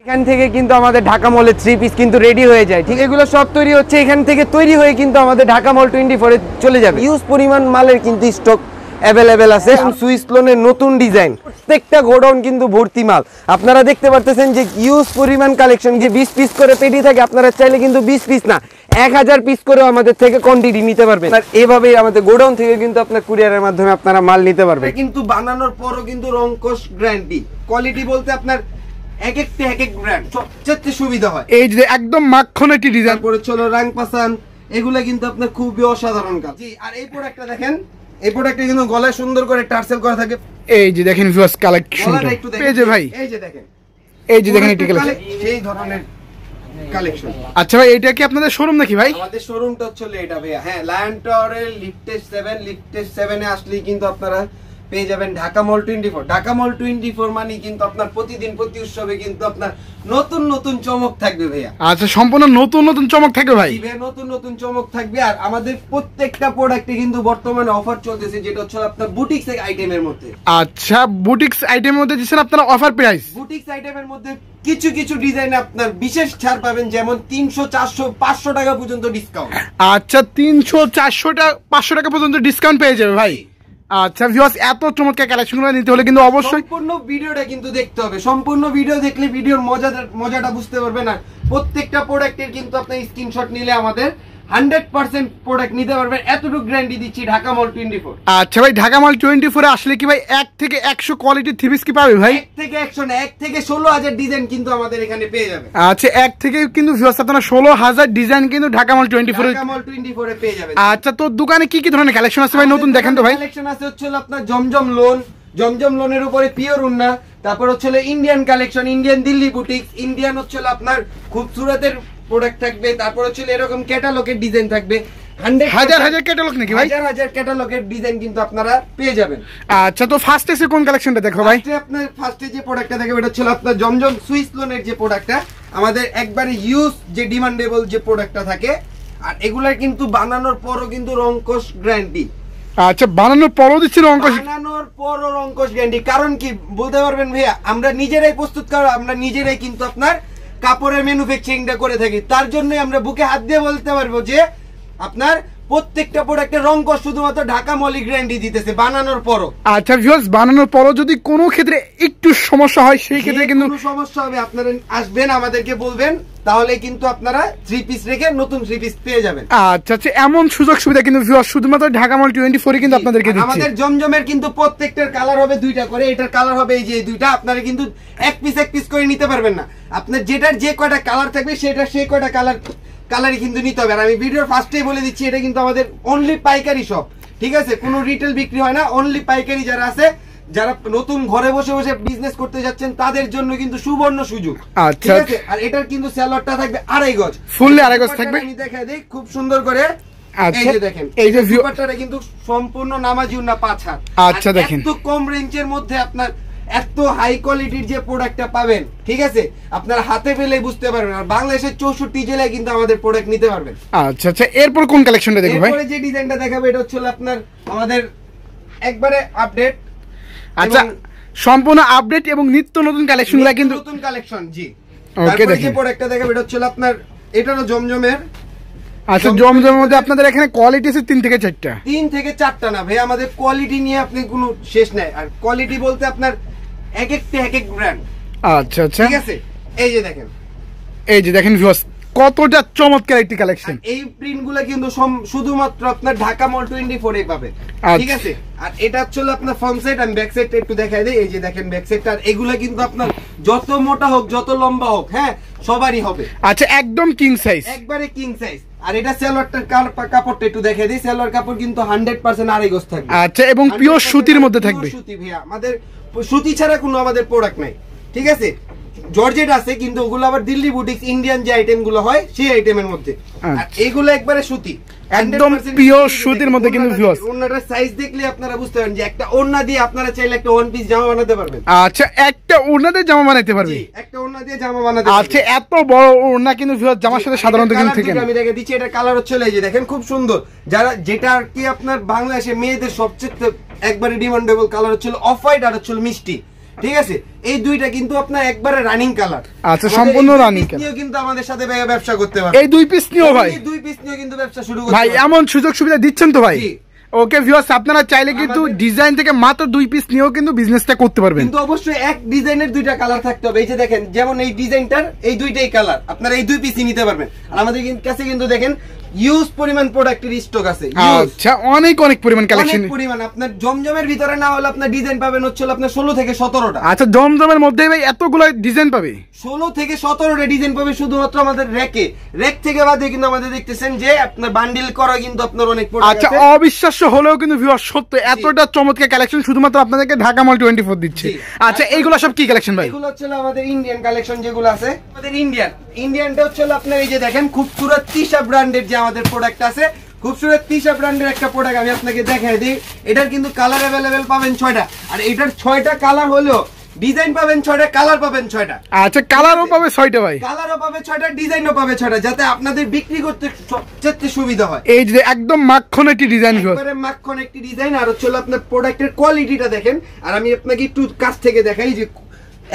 এখান থেকে কিন্তু আমাদের ঢাকা মলের 3 পিস কিন্তু রেডি হয়ে যায়। ঠিক এগুলো সব তৈরি হচ্ছে এখান থেকে, তৈরি হয়ে কিন্তু আমাদের ঢাকা মল 24 এ চলে যাবে। ইউজ পরিমাণ মালের কিন্তু স্টক অ্যাভেলেবেল আছে। সুইস লোনের নতুন ডিজাইন, প্রত্যেকটা গোডাউন কিন্তু ভর্তি মাল। আপনারা দেখতে পারতেছেন যে ইউজ পরিমাণ কালেকশন, যে 20 পিস করে পেটি থাকে, আপনারা চাইলে কিন্তু 20 পিস না 1000 পিস করেও আমাদের থেকে কোয়ান্টিটি নিতে পারবেন। আর এভাবেই আমাদের গোডাউন থেকে কিন্তু আপনার কুরিয়ারের মাধ্যমে আপনারা মাল নিতে পারবেন। কিন্তু বানানোর পরও কিন্তু রংকশ গ্যারান্টি, কোয়ালিটি বলতে আপনার এক একটা এক এক ব্র্যান্ড সবচেয়ে সুবিধা হয়। এই যে একদম মাখন একটি ডিজাইন করে চলো রাং পাসান, এগুলা কিন্তু আপনার খুবই অসাধারণ কাজ। জি, আর এই প্রোডাক্টটা দেখেন, এই প্রোডাক্টটা কিন্তু গলায় সুন্দর করে টার্সেল করা থাকে। এই যে দেখেন ভিউয়ার্স কালেকশনটা এই যে ভাই, এই যে দেখেন, এই যে দেখেন একটি কালেকশন, সেই ধরনের কালেকশন। আচ্ছা ভাই, এটা কি আপনাদের শোরুম নাকি ভাই? আমাদের শোরুমটা হচ্ছে এটা ভাইয়া। হ্যাঁ, লায়ন টাওয়ারের লিফটেড 7 এ আসলেই কিন্তু আপনারা পেয়ে যাবেন ঢাকা মল 24। ঢাকা মল 24 মানে কিন্তু আপনার প্রতিদিন প্রতি উৎসবে কিন্তু আপনার নতুন নতুন চমক থাকবে ভাইয়া। আচ্ছা, সম্পূর্ণ নতুন নতুন চমক থাকবে ভাই? নতুন নতুন চমক থাকবে। আর আমাদের প্রত্যেকটা প্রোডাক্টে কিন্তু বর্তমানে অফার চলতেছে, যেটা হচ্ছে আপনার বুটিক্স আইটেমের মধ্যে। আচ্ছা, বুটিক্স আইটেমের মধ্যে দিচ্ছেন আপনারা অফার প্রাইস? বুটিক্স আইটেমের মধ্যে কিছু কিছু ডিজাইনে আপনার বিশেষ ছাড় পাবেন, যেমন 300, 400, 500 টাকা পর্যন্ত ডিসকাউন্ট। আচ্ছা, 300, 400 টাকা, 500 টাকা পর্যন্ত ডিসকাউন্ট পেয়ে যাবে ভাই। আচ্ছা ভিউয়ার্স, এত চমৎকার কালেকশনগুলো নিতে হলে কিন্তু অবশ্যই সম্পূর্ণ ভিডিওটা কিন্তু দেখতে হবে। সম্পূর্ণ ভিডিও দেখলে ভিডিওর মজাটা বুঝতে পারবেন। না প্রত্যেকটা প্রোডাক্টের কিন্তু আপনি স্ক্রিনশট নিলে আমাদের 100% প্রোডাক্ট নিতে পারবেন, এতটুকু গ্যারান্টি দিচ্ছি ঢাকা মল 24। আচ্ছা ভাই, ঢাকা মল 24 এ আসলে কি ভাই 1 থেকে 100 কোয়ালিটির থ্রি পিস কি পাবে ভাই? 1 থেকে 100 না, 1 থেকে 16000 ডিজাইন কিন্তু আমাদের এখানে পেয়ে যাবেন। আচ্ছা, 1 থেকে কিন্তু ভিউয়ার্স আপনারা 16000 ডিজাইন কিন্তু ঢাকা মল 24 এ পেয়ে যাবেন। আচ্ছা, তো দোকানে কি কি ধরনের কালেকশন আছে ভাই নতুন দেখেন তো ভাই? কালেকশন আছে হচ্ছে আপনার জমজম লোনের উপরে পিওর উন্না, তারপর হচ্ছে Indian collection, Indian Delhi boutique, Indian হচ্ছে আপনার খুবসুরতের প্রোডাক্ট থাকবে, তারপর হচ্ছে এরকম ক্যাটালগের ডিজাইন থাকবে। হাজার ক্যাটালগ নাকি ভাই? হাজার ক্যাটালগের ডিজাইন কিন্তু আপনারা পেয়ে যাবেন। আচ্ছা, তো ফার্স্ট এসে কোন কালেকশনটা দেখো ভাই? আপনার ফার্স্টে যে প্রোডাক্টটা দেখো এটা হচ্ছে আপনার জমজম সুইস লোনের যে প্রোডাক্টটা, আমাদের একবারে ইউজ যে ডিমান্ডেবল যে প্রোডাক্টটা থাকে। আর এগুলার কিন্তু বানানোর পরও কিন্তু রংকশ গ্যারান্টি। আচ্ছা, বানানোর পরও দিচ্ছি রংকশ? বানানোর পরও রংকশ গ্যারান্টি। কারণ কি বলতে পারবেন ভাইয়া, আমরা নিজেরাই প্রস্তুত করা, আমরা নিজেরাই কিন্তু আপনার কাপড়ের ম্যানুফ্যাকচারিংটা করে থাকি। তার জন্যই আমরা বুকে হাত দিয়ে বলতে পারবো যে আপনার প্রত্যেকটা প্রোডাক্টের রংকশ শুধুমাত্র ঢাকা মলি গ্যারান্টি দিতেছে বানানোর পরও। আচ্ছা ভিউয়ার্স, বানানোর পরও যদি কোনো ক্ষেত্রে একটু সমস্যা হয় সেই ক্ষেত্রে কিন্তু সমস্যা হবে, আপনারা আসবেন আমাদেরকে বলবেন, তাহলে কিন্তু আপনারা 3 পিস রেখে নতুন 3 পিস পেয়ে যাবেন। আচ্ছা আচ্ছা, এমন সুযোগ সুবিধা কিন্তু ভিউয়ার্স শুধুমাত্র ঢাকা মল 24 কিন্তু আপনাদেরকে দিচ্ছি। আমাদের জমজমের কিন্তু প্রত্যেকটার কালার হবে 2টা করে, এটার কালার হবে এই যে 2টা। আপনারা কিন্তু এক পিস করে নিতে পারবেন না, আপনার যেটার যে কয়টা কালার থাকবে সেটা সেই কয়টা কালারই কিন্তু নিতে হবে। আর আমি ভিডিওর ফার্স্টেই বলে দিচ্ছি, এটা কিন্তু আমাদের অনলি পাইকারি শপ, ঠিক আছে? কোনো রিটেল বিক্রি হয় না, অনলি পাইকারি যারা আছে, যারা নতুন ঘরে বসে বসে বিজনেস করতে যাচ্ছেন তাদের জন্য কিন্তু সুবর্ণ সুযোগ। আচ্ছা, আর এটার কিন্তু সালোয়ারটা থাকবে 2.5 গজ, ফুললি 2.5 গজ থাকবে। আমি দেখাই দেই খুব সুন্দর করে। আচ্ছা, এই যে দেখেন, এই যে ভিউয়ারটা কিন্তু সম্পূর্ণ নামাজি উন্না 5 হাত। আচ্ছা দেখেন, এত কম রেঞ্জের মধ্যে আপনার এত হাই কোয়ালিটির যে প্রোডাক্টটা পাবেন, ঠিক আছে? আপনারা হাতে পেলেই বুঝতে পারবেন। আর বাংলাদেশের 64 জেলায় কিন্তু আমাদের প্রোডাক্ট নিতে পারবেন। আচ্ছা আচ্ছা, এরপর কোন কালেকশনটা দেখব ভাই? এরপরে যে ডিজাইনটা দেখাবো এটা হচ্ছে আপনার আমাদের একবারে আপডেট। আচ্ছা, সম্পূর্ণ আপডেট এবং নিত্য নতুন কালেকশনগুলো কিন্তু নতুন কালেকশন। জি, ওকে, দেখেন যে প্রোডাক্টটা দেখাবো এটা হচ্ছে আপনার, এটারও জমজমের। আচ্ছা, জমজমের মধ্যে আপনাদের এখানে কোয়ালিটি আছে 3 থেকে 4টা? 3 থেকে 4টা না ভাই, আমাদের কোয়ালিটি নিয়ে আপনি কোনো শেষ নাই। আর কোয়ালিটি বলতে আপনার এক একটা এক এক ব্র্যান্ড। আচ্ছা আচ্ছা, ঠিক আছে, এই যে দেখেন, এই যে দেখেন ভিউয়ার্স কতটা চমৎকার একটি কালেকশন। এই প্রিন্টগুলো কিন্তু শুধুমাত্র আপনার ঢাকা মল 24 এ পাবেন, ঠিক আছে? আর এটা হচ্ছে আপনার ফ্রন্ট সাইড, আমি ব্যাক সাইডটা একটু দেখাই দেই। এই যে দেখেন ব্যাক সাইডটা, আর এগুলা কিন্তু আপনার যত মোটা হোক যত লম্বা হোক, হ্যাঁ, সবারই হবে। আচ্ছা, একদম কিং সাইজ, একবারে কিং সাইজ। আর এটা সালোয়ারটার কাপড়টা একটু দেখাই দিই। সালোয়ার কাপড় কিন্তু 100% 2.5 গজ থাকবে। আচ্ছা, এবং পিওর সুতির মধ্যে থাকবে। সুতি ভাইয়া, আমাদের সুতি ছাড়া কোনো আমাদের প্রোডাক্ট নাই, ঠিক আছে? জর্জেট আছে কিন্তু ওগুলো আবার দিল্লি বুটিক ইন্ডিয়ান যে আইটেম গুলো হয় সেই আইটেমের মধ্যে। আর এগুলো একবারে সুতি, একদম পিওর সুতির মধ্যে। কিন্তু ভিউয়ার্স, ওন্নাটার সাইজ দেখলে আপনারা বুঝতে পারবেন যে একটা ওন্না দিয়ে আপনারা চাইলে একটা ওয়ান পিস জামা বানাতে পারবেন। আচ্ছা, একটা ওন্না দিয়ে জামা বানাতে পারবে? একটা ওন্না দিয়ে জামা বানাতে পারবেন। আচ্ছা, এত বড় ওন্না কিন্তু ভিউয়ার্স জামার সাথে সাধারণত কিন্তু থাকে না। আমি দেখে দিচ্ছি, এটা কালার হচ্ছে এই যে দেখেন খুব সুন্দর। যারা যেটা কি আপনার বাংলাদেশে মেয়েদের সবচেয়ে একবারে ডিমান্ডেবল কালার হচ্ছে অফ হোয়াইট আর হচ্ছে মিষ্টি, ঠিক আছে, এই দুইটা কিন্তু আপনার একবারে রানিং কালার। আচ্ছা, সম্পূর্ণ রানিং কালার। নিয়েও কিন্তু আমাদের সাথে ব্যবসা করতে পারবে। এই দুই পিস নিয়েও ভাই, এই দুই পিস নিয়েও কিন্তু ব্যবসা শুরু করতে ভাই পারবে। এমন সুযোগ সুবিধা দিচ্ছেন তো ভাই? জি। ওকে ভিউয়ার্স, আপনারা চাইলে কিন্তু ডিজাইন থেকে মাত্র 2 পিস নিয়েও কিন্তু বিজনেসটা করতে পারবেন। কিন্তু অবশ্যই এক ডিজাইনের দুইটা কালার থাকতে হবে। এই যে দেখেন, যেমন এই ডিজাইনটার এই দুইটাই কালার, আপনারা এই দুই পিসই নিতে পারবেন। আর আমাদের কাছে কিন্তু দেখেন ইউজ পরিমাণ প্রোডাক্টের স্টক আছে। আচ্ছা, অনেক পরিমাণ কালেকশন, অনেক পরিমাণ। আপনার জমজমের ভিতরে না হলে আপনার ডিজাইন পাবেন হচ্ছে আপনার 16 থেকে 17টা। আচ্ছা, জমজমের মধ্যে ভাই এতগুলো ডিজাইন পাবে? 16 থেকে 17টা ডিজাইন পাবে শুধুমাত্র আমাদের র্যাকে। র্যাক থেকে বাদে কিন্তু আমাদের দেখতেছেন যে আপনার বান্ডিল করা কিন্তু আপনার অনেক প্রোডাক্ট আচ্ছা, আছে। অবিশ্বাস্য হলেও কিন্তু ভিউয়ার্স সত্য, এতটা চমৎকার কালেকশন শুধুমাত্র আপনাদেরকে ঢাকা মল 24 দিচ্ছে। আচ্ছা, এইগুলো সব কি কালেকশন ভাই? এগুলো হচ্ছে আমাদের ইন্ডিয়ান কালেকশন যেগুলো আছে, আমাদের ইন্ডিয়ানটা হচ্ছে আপনার এই যে দেখেন খুবসুরত তিশা ব্র্যান্ডের যে আমাদের প্রোডাক্ট আছে, খুবসুরত তিশা ব্র্যান্ডের একটা প্রোডাক্ট আমি আপনাকে দেখাই দিই। এটার কিন্তু কালার अवेलेबल পাবেন 6টা, আর এটার 6টা কালার হলো ডিজাইন পাবেন 6টা, কালার পাবেন 6টা। আচ্ছা, কালারও পাবে 6টা ভাই? কালারও পাবে 6টা, ডিজাইনও পাবে 6টা, যাতে আপনাদের বিক্রি করতে সবচেয়ে সুবিধা হয়। এই যে একদম মাখন একটি ডিজাইন, একবারে মাখন একটি ডিজাইন। আর হচ্ছে আপনার প্রোডাক্টের কোয়ালিটিটা দেখেন। আর আমি আপনাকে একটু কাছ থেকে দেখাই যে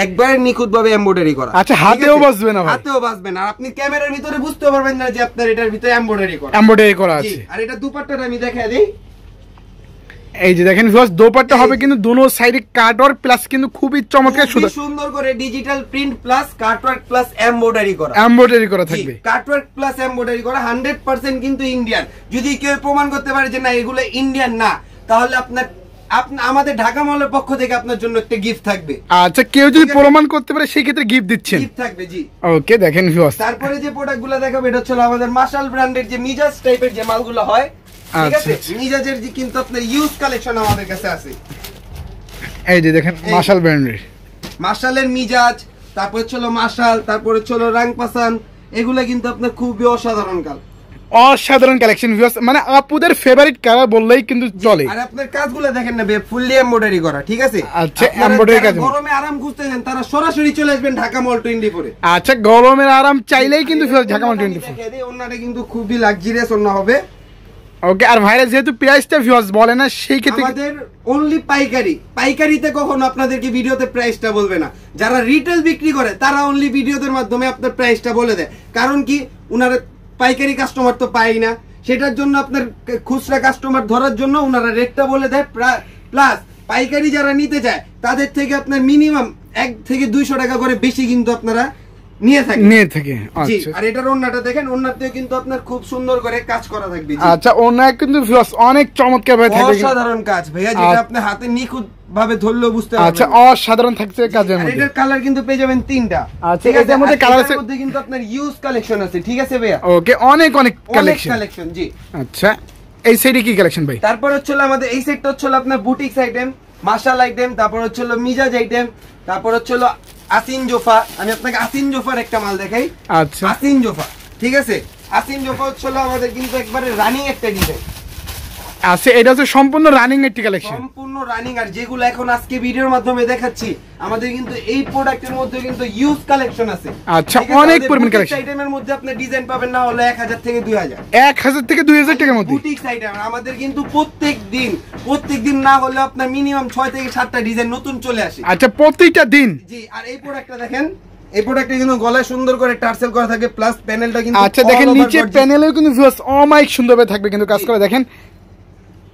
একবারে নিখুঁত ভাবে এমব্রয়ডারি করা। আচ্ছা, হাতেও বাজবে না ভাই? হাতেও বাজবে না। আর আপনি ক্যামেরার ভিতরে বুঝতে পারবেন না যে আপনার এটার ভিতরে এমব্রয়ডারি করা আছে। আর এটা দুপাট্টাটা আমি দেখাই দেই। এই যে দেখেন ভিউয়ার্স, দোপাট্টা হবে কিন্তু দোনো সাইডে কাটওয়ার্ক প্লাস কিন্তু খুবই চমৎকার সুন্দর করে digital print plus cutwork plus embroidery করা থাকবে। কাটওয়ার্ক প্লাস এমব্রয়ডারি করা 100% কিন্তু ইন্ডিয়ান। যদি কেউ প্রমাণ করতে পারে যে না এগুলো ইন্ডিয়ান না, তাহলে আমাদের ঢাকা মলের পক্ষ থেকে আপনার জন্য একটা গিফট থাকবে। আচ্ছা, কেউ যদি প্রমাণ করতে পারে সেই ক্ষেত্রে গিফট দিচ্ছেন? গিফট থাকবে, জি। ওকে, দেখেন ভিউয়ার্স, তারপরে যে প্রোডাক্টগুলো দেখাবো এটা হচ্ছে আমাদের মার্শাল ব্র্যান্ডের যে মিজাজ টাইপের যে মালগুলো হয়, ঠিক আছে, মিজাজের যে কিন্তু আপনার ইউজ কালেকশন আমাদের কাছে আছে। এই যে দেখেন মার্শাল ব্র্যান্ডের, মার্শালের মিজাজ, তারপর হচ্ছে মার্শাল, তারপর হচ্ছে রাংপাসান, এগুলা কিন্তু আপনার খুবই অসাধারণ কালেকশন ভিউয়ার্স, মানে আপুদের ফেভারিট কালার বললেই কিন্তু চলে। আর আপনার কাজগুলো দেখেন না ফুললি এমব্রয়ডারি করা, ঠিক আছে। আচ্ছা, এমব্রয়ডারি কাজ। গরমে আরাম খুঁজতেছেন তারা সরাসরি চলে আসবেন ঢাকা মল 24 এ। আচ্ছা, গরমের আরাম চাইলেই কিন্তু ঢাকা মল 24। ওন্নাটা কিন্তু খুবই লাক্সারিয়াস ওন্না হবে। ওকে, আর ভাইরা যেহেতু প্রাইসটা ভিউয়ার্স বলে না, সেই ক্ষেত্রে আমাদের অনলি পাইকারিতে কখনো আপনাদেরকে ভিডিওতে প্রাইসটা বলবে না। যারা রিটেল বিক্রি করে তারা অনলি ভিডিওদের মাধ্যমে আপনার প্রাইসটা বলে দেয়। কারণ কি, উনারা পাইকারি কাস্টমার তো পায় না, সেটার জন্য আপনার খুচরা কাস্টমার ধরার জন্য উনারা রেটটা বলে দেয়। প্লাস পাইকারি যারা নিতে চায় তাদের থেকে আপনার মিনিমাম 1 থেকে 200 টাকা করে বেশি কিন্তু আপনারা নিয়ে থাকে। আচ্ছা, আর এটার ওন্নাটা দেখেন, ওন্নাতেও কিন্তু আপনার খুব সুন্দর করে কাজ করা থাকবে। আচ্ছা, ওন্না কিন্তু অনেক চমৎকার ভাবে থাকবে, অসাধারণ কাজ ভাইয়া, যেটা আপনি হাতে নিখুঁত ভাবে ধরলেও বুঝতে পারবেন। আচ্ছা, অসাধারণ থাকছে কাজের মধ্যে। এটার কালার কিন্তু পেয়ে যাবেন 3টা। আচ্ছা, এটার মধ্যে কালার আছে, এর মধ্যে কিন্তু আপনার ইউজ কালেকশন আছে, ঠিক আছে ভাইয়া। ওকে, অনেক কালেকশন, জি। আচ্ছা, এই সাইডে কি কালেকশন ভাই? তারপর হচ্ছে আমাদের এই সেটটা হচ্ছে আপনার বুটিক্স আইটেম, মার্শাল আইটেম, তারপর হচ্ছে মিজাজ আইটেম, তারপর হচ্ছে আসিন জোফা। আমি আপনাকে আসিন জোফার একটা মাল দেখাই। আচ্ছা, আসিন জোফা, ঠিক আছে। আসিন জোফা হচ্ছে আমাদের কিন্তু একবারে রানিং একটা ডিজাইন। আচ্ছা, এটা হচ্ছে সম্পূর্ণ রানিং একটি কালেকশন, সম্পূর্ণ রানিং। আর যেগুলো এখন আজকে ভিডিওর মাধ্যমে দেখাচ্ছি, আমাদের কিন্তু এই প্রোডাক্টের মধ্যে কিন্তু ইউজ কালেকশন আছে। আচ্ছা, অনেক পরিমাণ কালেকশন। আইটেমের মধ্যে আপনি ডিজাইন পাবেন না হলে 1000 থেকে 2000, 1000 থেকে 2000 টাকার মধ্যে বুটিক্স আইটেম। আমাদের কিন্তু প্রত্যেকদিন না হলে আপনার মিনিমাম 6 থেকে 7টা ডিজাইন নতুন চলে আসে। আচ্ছা, প্রত্যেকটা দিন, জি। আর এই প্রোডাক্টটা দেখেন, এই প্রোডাক্টে কিন্তু গলায় সুন্দর করে টার্সেল করা থাকে, প্লাস প্যানেলটা কিন্তু আচ্ছা দেখেন নিচে প্যানেলেও কিন্তু ভিউয়ার্স অমাইক সুন্দরভাবে থাকবে কিন্তু কাজ করে দেখেন।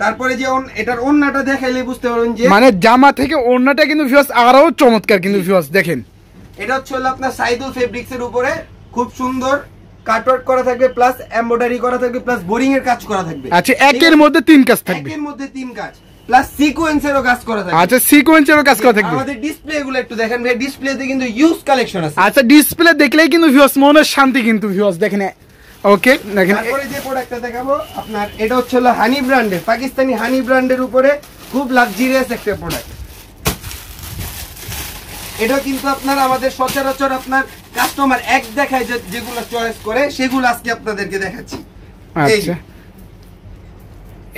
তারপরে যে এটার ওন্নাটা দেখাইলে বুঝতে পারবেন যে মানে জামা থেকে ওন্নাটা কিন্তু ভিউয়ার্স আরো চমৎকার কিন্তু ভিউয়ার্স দেখেন। এটা হচ্ছে আপনার সাইদুল ফেব্রিক্স এর উপরে খুব সুন্দর কাটওয়ার্ক করা থাকবে, প্লাস এমব্রয়ডারি করা থাকবে, প্লাস বোরিং এর কাজ করা থাকবে। আচ্ছা, একের মধ্যে 3 কাজ থাকবে, একের মধ্যে 3 কাজ, প্লাস সিকোয়েন্সেরও কাজ করা থাকবে। আচ্ছা, সিকোয়েন্সেরও কাজ করা থাকবে। আমাদের ডিসপ্লে গুলো একটু দেখেন ভাই, ডিসপ্লেতে কিন্তু ইউজ কালেকশন আছে। আচ্ছা, ডিসপ্লে দেখলেই কিন্তু ভিউয়ার্স মনের শান্তি কিন্তু ভিউয়ার্স দেখেন। ওকে, দেখেন তারপরে যে প্রোডাক্টটা দেখাবো আপনার, এটা হচ্ছে হানি ব্র্যান্ডের, পাকিস্তানি হানি ব্র্যান্ডের উপরে খুব লাক্সারিয়াস একটা প্রোডাক্ট। এটা কিন্তু আপনার আমাদের সচরাচর আপনার কাস্টমার এক দেখায় যেগুলো চয়েস করে সেগুলো আজকে আপনাদেরকে দেখাচ্ছি। আচ্ছা,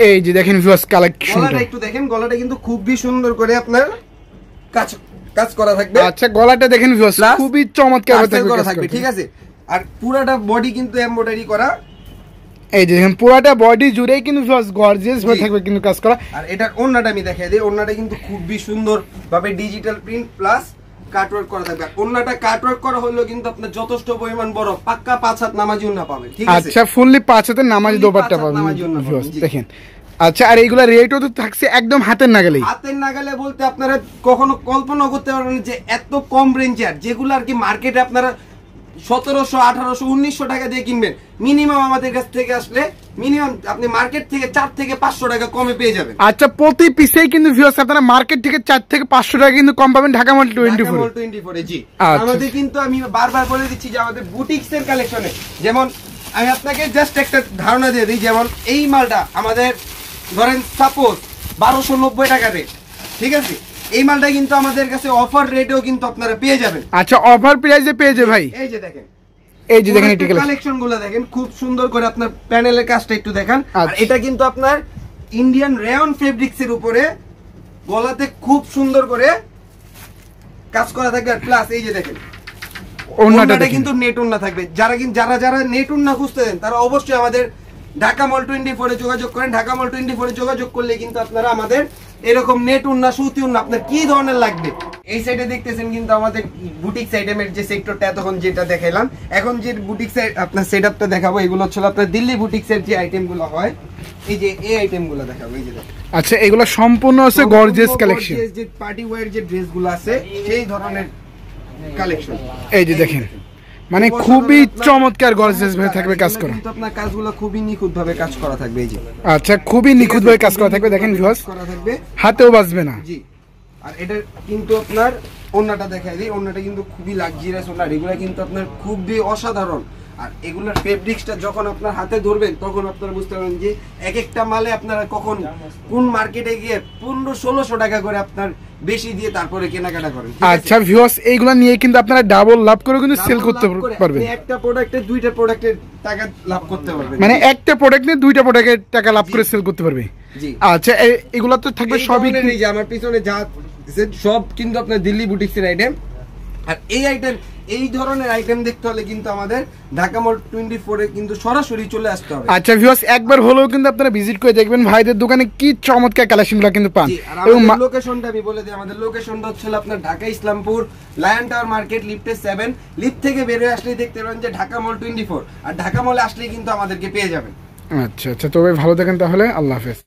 এই যে দেখেন ভিউয়ার্স কালেকশন, গলাটা একটু দেখেন, গলাটা কিন্তু খুবই সুন্দর করে আপনার কাজ করা থাকবে। আচ্ছা, গলাটা দেখেন ভিউয়ার্স খুবই চমৎকার করা থাকবে, ঠিক আছে। আর পুরাটা বডি কিন্তু এমব্রয়ডারি করা। এই যে দেখেন পুরোটা বডি জুড়েই কিন্তু গর্জিয়াস ভাবে থাকবে কিন্তু কাজ করা। আর এটার ওন্নাটা আমি দেখাই দিই, ওন্নাটা কিন্তু খুবই সুন্দর ভাবে ডিজিটাল প্রিন্ট প্লাস কাটওয়ার্ক করা থাকবে। ওন্নাটা কাটওয়ার্ক করা হলো কিন্তু আপনার যথেষ্ট পরিমাণ বড়, পাক্কা 5 হাত নামাজি ওন্না পাবেন, ঠিক আছে? আচ্ছা, ফুললি 5 হাতের নামাজি দোপাট্টা পাবেন দেখেন। আচ্ছা, আর এইগুলা রেটও তো থাকছে একদম হাতের নাগালেই। হাতের নাগালে বলতে আপনারা কখনো কল্পনা করতে পারবেন যে এত কম রেঞ্জের, যেগুলো আর কি মার্কেটে আপনারা 1700, 1800, 1900 টাকা দিয়ে কিনবেন, মিনিমাম আমাদের কাছ থেকে আসলে মিনিমাম আপনি মার্কেট থেকে 4 থেকে 500 টাকা কমে পেয়ে যাবেন। আচ্ছা, প্রতি পিসেই কিন্তু ভিউয়ার্স আপনারা মার্কেট থেকে 4 থেকে 500 টাকা কিন্তু কম পাবেন ঢাকা মল 24 জি। আমাদের কিন্তু আমি বারবার বলে দিচ্ছি যে আমাদের বুটিক্স এর কালেকশনে, যেমন আমি আপনাকে জাস্ট একটা ধারণা দিয়ে দিই, যেমন এই মালটা আমাদের ধরেন সাপোজ 1290 টাকা রেট, ঠিক আছে? এই মালটা কিন্তু আমাদের কাছে অফার রেটেও কিন্তু আপনারা পেয়ে যাবেন। আচ্ছা, অফার প্রাইসে পেয়ে যাবে ভাই। এই যে দেখেন, এই যে দেখেন এই কালেকশন গুলো দেখেন, খুব সুন্দর করে আপনার প্যানেলের কাজটা একটু দেখেন। আর এটা কিন্তু আপনার ইন্ডিয়ান রেয়ন ফেব্রিক্স এর উপরে গলাতে খুব সুন্দর করে কাজ করা থাকবে। আর প্লাস এই যে দেখেন ওন্নাটা কিন্তু নেট ওন্না থাকবে। যারা নেট ওন্না খুঁজতেছেন তারা অবশ্যই আমাদের ঢাকা মল 24 এ যোগাযোগ করেন। ঢাকা মল 24 এ যোগাযোগ করলে কিন্তু আপনারা আমাদের এরকম নেট উন্না, সুতি উন্না আপনার কি ধরনের লাগবে। এই সাইডে দেখতেছেন কিন্তু আমাদের বুটিক আইটেমের যে সেক্টরটা এতক্ষণ যেটা দেখাইলাম, এখন যে বুটিক আপনার সেটআপটা দেখাবো, এগুলো হচ্ছে আপনার দিল্লি বুটিক্সের যে আইটেমগুলো হয়, এই যে এই আইটেমগুলো দেখাবো। এই যে আচ্ছা, এগুলো সম্পূর্ণ আছে গর্জিয়াস কালেকশন, যে পার্টি ওয়্যার যে ড্রেসগুলো আছে সেই ধরনের কালেকশন। এই যে দেখেন, মানে খুবই চমৎকার গর্জিয়াস ভাবে থাকবে কাজ করা। কিন্তু আপনার কাজগুলো খুবই নিখুঁত ভাবে কাজ করা থাকবে। এই যে আচ্ছা, খুবই নিখুঁত ভাবে কাজ করা থাকবে, দেখেন ভিউয়ার্স, করা থাকবে, হাতেও বাজবে না। জি। আর এটা কিন্তু আপনার ওন্নাটা দেখাই দিই, ওন্নাটা কিন্তু খুবই লাক্সারিয়াস ওন্না, এগুলা কিন্তু আপনার খুবই অসাধারণ। আর এগুলার ফেব্রিক্সটা যখন আপনার হাতে ধরবেন তখন আপনারা বুঝতে পারবেন যে এক একটা মালে আপনারা কখন কোন মার্কেটে গিয়ে 1500-1600 টাকা করে আপনার বেশি দিয়ে তারপরে কেনাকাটা করেন। আচ্ছা ভিউয়ার্স, এইগুলা নিয়ে কিন্তু আপনারা ডাবল লাভ করে কিন্তু সেল করতে পারবেন। একটা প্রোডাক্টে দুইটা প্রোডাক্টের টাকা লাভ করতে পারবেন, মানে একটা প্রোডাক্ট নিয়ে দুইটা প্রোডাক্টের টাকা লাভ করে সেল করতে পারবে। জি। আচ্ছা, এগুলা তো থাকবে সবই, এই যে আমার পিছনে যা সব কিন্তু আপনার দিল্লি বুটিক্সের আইটেম। আর এই আইটেম, এই ধরনের আইটেম দেখতে হলে কিন্তু আমাদের ঢাকা মল 24 এ কিন্তু সরাসরি চলে আসতে হবে। আচ্ছা ভিউয়ার্স, একবার হলেও কিন্তু আপনারা ভিজিট করে দেখবেন ভাইদের দোকানে কি চমৎকার কালেকশনগুলো কিন্তু পান। এবং লোকেশনটা আমি বলে দিই, আমাদের লোকেশনটা হচ্ছে আপনার Dhaka Islampur lion tower market, লিফটে 7। লিফট থেকে বের হয়ে আসলেই দেখতে পাবেন যে ঢাকা মল 24। আর ঢাকা মলে আসলেই কিন্তু আমাদেরকে পেয়ে যাবেন। আচ্ছা আচ্ছা, তবে ভালো থাকেন তাহলে, আল্লাহ হাফেজ।